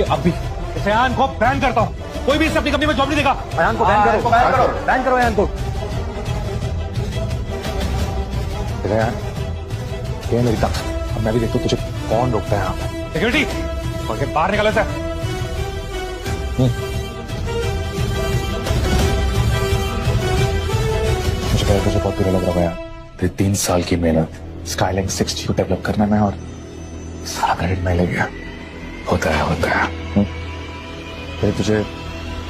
कि अभी इस अयान को बैन करता हूँ। कोई भी इसे अपनी कंपनी में जॉब नहीं देगा। अयान को बैन करो, बैन करो, बैन करो अयान को। ये मेरी तक, अब मैं भी देखता हूँ तुझे कौन रोकता है यहाँ पे। सिक्योरिटी, और के बाहर निकाले से। मुझे पहले तुझे बहुत बुरा लग रहा है यार। तेरी 3 साल की मेहनत स्काईलाइन 6G को डेवलप करने में और सारा क्रेडिट मैं ले गया। होता है। फिर तुझे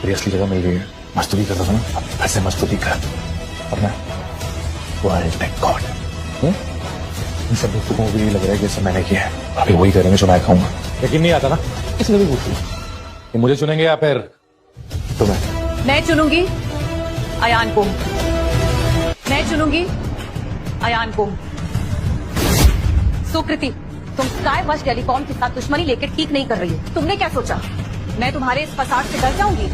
तेरी असली जगह मिल गई है। मजदूरी करता था ना, अब ऐसे मजदूरी कर। और मैं वर्ल्ड टेक गॉड। इन सब दोस्तों को भी लग रहा है कि सब मैंने किया है। अभी वही करेंगे जो मैं खाऊंगा। यकीन नहीं आता ना, इसलिए भी पूछ लिया कि मुझे चुनेंगे या फिर तुम्हें। मैं चुनूंगी अयान को। मैं चुनूंगी अयान को। सुकृति, तुम स्काईवर्क्स टेलीकॉम के साथ दुश्मनी लेकर ठीक नहीं कर रही हो। तुमने क्या सोचा मैं तुम्हारे इस फसाद से डर जाऊंगी?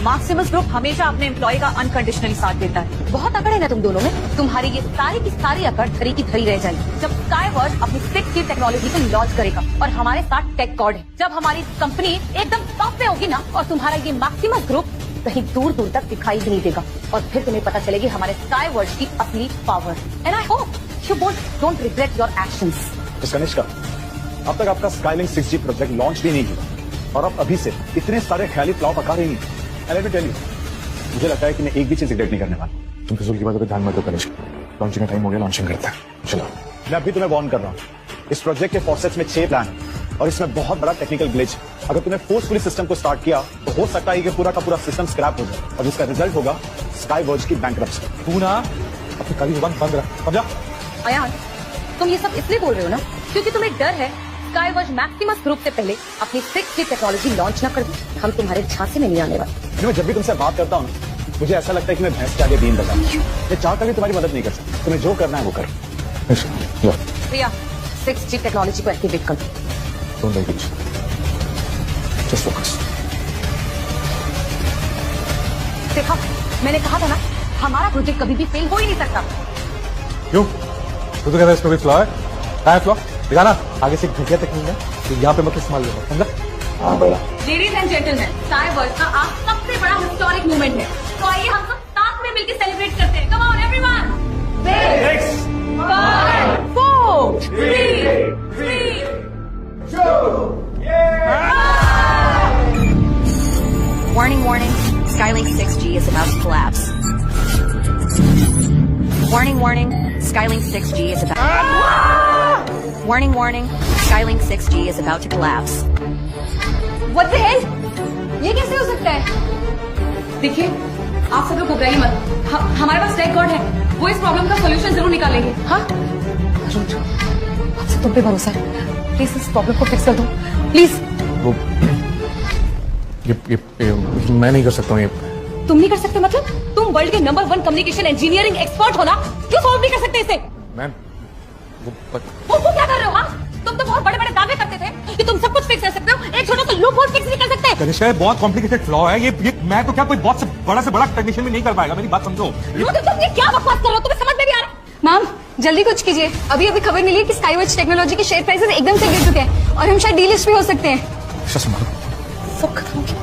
मैक्सिमस ग्रुप हमेशा अपने एम्प्लॉय का अनकंडीशनली साथ देता है। बहुत अकड़ है ना तुम दोनों में। तुम्हारी ये सारी की सारी अकड़ धरी की धरी रह जाएगी जब स्काईवर्क्स अपनी 6G टेक्नोलॉजी को लॉन्च करेगा और हमारे साथ टेक गॉड है। जब हमारी कंपनी एकदम टॉप पे होगी ना और तुम्हारा ये मैक्सिमस ग्रुप कहीं दूर दूर तक दिखाई भी नहीं देगा और फिर तुम्हें पता चलेगी हमारे स्काईवर्क्स की असली power. And I hope you both don't regret your actions. Miss Kanishka, अब तक आपका स्काईलाइन 6G प्रोजेक्ट लॉन्च भी नहीं हुआ और अब अभी से इतने सारे ख्याली फ्लॉप आकार ही नहीं। लेट मी टेल यू, मुझे लगता है कि मैं एक भी चीज रिग्रेट नहीं करने वाला। तुम फिजूल की बातों पे ध्यान मत दो कनिष्क। लॉन्चिंग का टाइम हो गया, लॉन्चिंग करते हैं। चलो। मैं अभी तुम्हें वार्न कर रहा हूँ, इस प्रोजेक्ट के फॉसेट्स में 6 प्लान है और इसमें बहुत बड़ा टेक्निकल ग्लिच। अगर तुमने फोर्सफुली सिस्टम को स्टार्ट किया तो हो सकता है कि पूरा का पूरा सिस्टम स्क्रैप हो जाए और जिसका रिजल्ट होगा स्काईवर्क्स की बैंकरप्सी। तू ना अपनी कभी जुबान बंद रख, समझा? अयान, तुम ये सब इसलिए बोल रहे हो ना क्योंकि तुम्हें डर है स्काईवर्क्स मैक्सिमस ग्रुप से पहले अपनी 6G टेक्नोलॉजी लॉन्च न कर दे। हम तुम्हारे झांसे में नहीं आने वाले। मैं जब भी तुमसे बात करता हूँ मुझे ऐसा लगता है कि मैं भैंस के आगे बीन बजा। मैं चाहकर भी तुम्हारी मदद नहीं कर सकता। तुम्हें जो करना है वो करो। प्रिया, 6G टेक्नोलॉजी को एक्टिवेट कर दो। Don't like it. Just focus. देखा, मैंने कहा था ना हमारा प्रोजेक्ट कभी भी फेल हो ही नहीं सकता। क्यों? तू तो कहता है इसको भी फ्लॉ है? कहाँ है फ्लॉ? दिखा ना, आगे से घटिया तकनीक है तो यहाँ पे मतलब इस्तेमाल करना, समझा? हाँ बोला। लेडीज एंड जेंटलमैन, स्काईवर्क्स का आज सबसे बड़ा हिस्टोरिक मूवमेंट है, तो आइए हम सब साथ में मिलकर सेलिब्रेट करते हैं। Come on everyone. 6, 5, 4, 3, 2, Warning, warning. Skylink 6G is about to collapse. Warning, warning. Skylink 6G is about... Warning, warning. Skylink 6G is about to collapse. What the hell? ये कैसे हो सकता है? देखिए, आप सब लोग घबराइए मत। हमारे पास टेक गॉड है, वो इस प्रॉब्लम का सॉल्यूशन जरूर निकालेंगे। हाँ? आपसे तुम पे भरोसा है। प्लीज इस प्रॉब्लम को फिक्स कर दो, प्लीज। वो ये मैं नहीं कर सकता हूँ ये। तुम नहीं कर सकते मतलब? तुम वर्ल्ड के नंबर 1 कम्युनिकेशन इंजीनियरिंग एक्सपर्ट हो ना, क्यों सॉल्व नहीं कर सकते इसे? मैम, वो क्या कर रहे हो? हाँ, तुम तो बहुत बड़े बड़े दावे करते थे कि तुम सब कुछ फिक्स कर सकते हो, एक छोटा सा लूप होल फिक्स नहीं कर सकते। कनिष्का, बहुत कॉम्प्लिकेटेड फ्लॉ है ये मैं तो क्या कोई बहुत से बड़ा टेक्नीशियन भी नहीं कर पाएगा। मेरी बात समझो। तुम ये क्या बकवास कर रहे हो? तुम्हें समझ में नहीं आ रहा? मैम, जल्दी कुछ कीजिए। अभी खबर मिली है कि स्काईवर्क्स टेक्नोलॉजी के शेयर प्राइसेस एकदम से गिर चुके हैं और हम शायद डीलिस्ट भी हो सकते हैं। सब खत्म हो गया।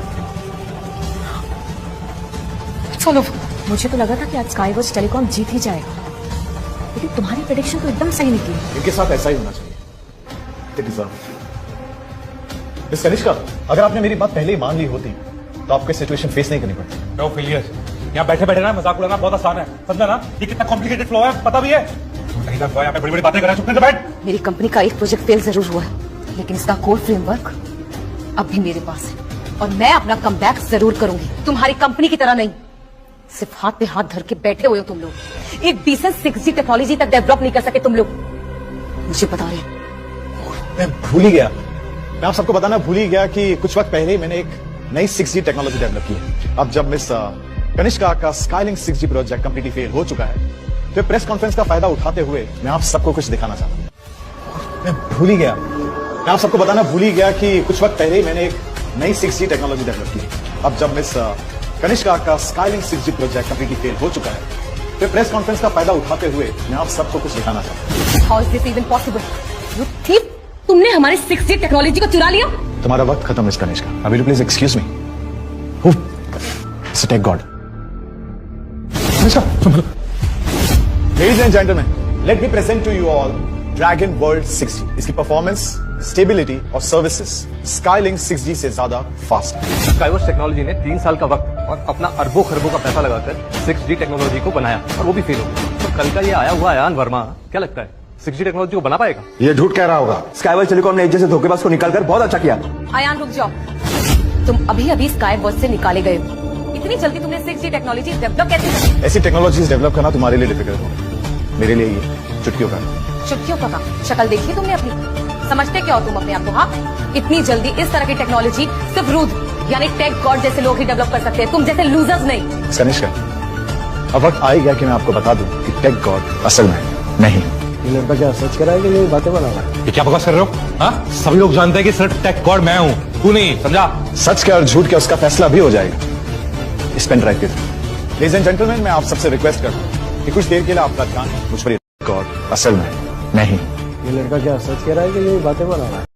चलो, मुझे तो लगा था कि आज स्काईवर्क्स टेलीकॉम जीत ही जाएगा, लेकिन तुम्हारी प्रेडिक्शन तो एकदम सही निकली। इनके साथ ऐसा ही होना चाहिए। मिस कनिष्का, अगर आपने मेरी बात पहले ही मान ली होती तो आपको सिचुएशन फेस नहीं करनी पड़ती। No failure. यहाँ बैठे बैठे ना मजाक उड़ाना बहुत आसान है, समझा ना? ये कितना कॉम्प्लिकेटेड फ्लो है पता भी है। नहीं लगता यहाँ पे बड़ी बड़ी बातें कर रहा है, चुप करके बैठ। मेरी कंपनी का एक प्रोजेक्ट फेल जरूर हुआ है, लेकिन इसका कोर फ्रेमवर्क अब भी मेरे पास है और मैं अपना कमबैक जरूर करूंगी। तुम्हारी कंपनी की तरह नहीं, सिर्फ हाथ पे हाथ धर के बैठे हुए हो तुम लोग। एक डिसेंट 6G टेक्नोलॉजी तक डेवलप नहीं कर सके तुम लोग, मुझे बता रहे। मैं भूल ही गया, मैं आप सबको बताना भूल ही गया कि कुछ वक्त पहले ही मैंने एक नई 6G टेक्नोलॉजी डेवलप की है। अब जब मिस कनिष्का का Skylink 6G project completely fail हो चुका है तो प्रेस कॉन्फ्रेंस का फायदा उठाते हुए मैं आप सबको कुछ दिखाना चाहता हूं। मैं भूल ही गया, मैं आप सबको बताना भूल ही गया कि कुछ वक्त पहले ही मैंने एक नई 6G टेक्नोलॉजी डेवलप की है। अब जब मिस कनिष्का का Skylink 6G project completely fail हो चुका है तो प्रेस कॉन्फ्रेंस का फायदा उठाते हुए मैं आप सबको कुछ दिखाना चाहता हूँ। How is this even possible? You thief! तुमने हमारी 6G टेक्नोलॉजी को चुरा लिया? तुम्हारा वक्त खत्म मिस कनिष्का। अभी please excuse me. Take God. Ladies and gentlemen, let me present to you all Dragon World 6G. इसकी परफॉर्मेंस, स्टेबिलिटी और सर्विसेज Skylink 6G से ज्यादा फास्ट है। स्काईवर्क्स टेक्नोलॉजी ने 3 साल का वक्त और अपना अरबों खरबों का पैसा लगाकर 6G टेक्नोलॉजी को बनाया और वो भी फेल हो गया। तो कल का ये आया हुआ अयान वर्मा क्या लगता है 6G टेक्नोलॉजी को बना पाएगा? ये झूठ कह रहा होगा। स्काईवर्क्स टेलीकॉम ने एक जैसे धोखेबाज को निकालकर बहुत अच्छा किया। अयान रुक जाओ, तुम अभी अभी स्काई वर्क्स से निकाले गए हो। इतनी जल्दी तुमने 6G टेक्नोलॉजी डेवलप कैसे की? ऐसी टेक्नोलॉजीज डेवलप करना तुम्हारे लिए डिफिकल्ट होगा, मेरे लिए ये चुटकियों का। चुटकियों का काम? शक्ल देखी तुमने अपनी? समझते क्या हो तुम अपने आप को? हाँ, इतनी जल्दी इस तरह की टेक्नोलॉजी सिर्फ रूद यानी टेक गॉड जैसे लोग ही डेवलप कर सकते हैं, तुम जैसे लूजर्स नहीं। कनिष्का, अब वक्त आ ही गया कि मैं आपको बता दूं कि टेक गॉड असल में नहीं। ये लड़का क्या सच कह रहा है कि ये बातें बना रहा है? ये क्या बकवास कर रहे हो? हाँ, सभी लोग जानते हैं कि सिर्फ टेक गॉड मैं हूँ, तू नहीं, समझा? सच क्या और झूठ क्या उसका फैसला भी हो जाएगा इस पेन ड्राइव के थ्रू। लेडीज एंड जेंटलमैन, मैं आप सबसे रिक्वेस्ट करता हूं कि कुछ देर के लिए आपका ध्यान मुझ पर गॉड असल में नहीं। ये लड़का क्या सच कह रहा है कि ये बातें बना रहा है?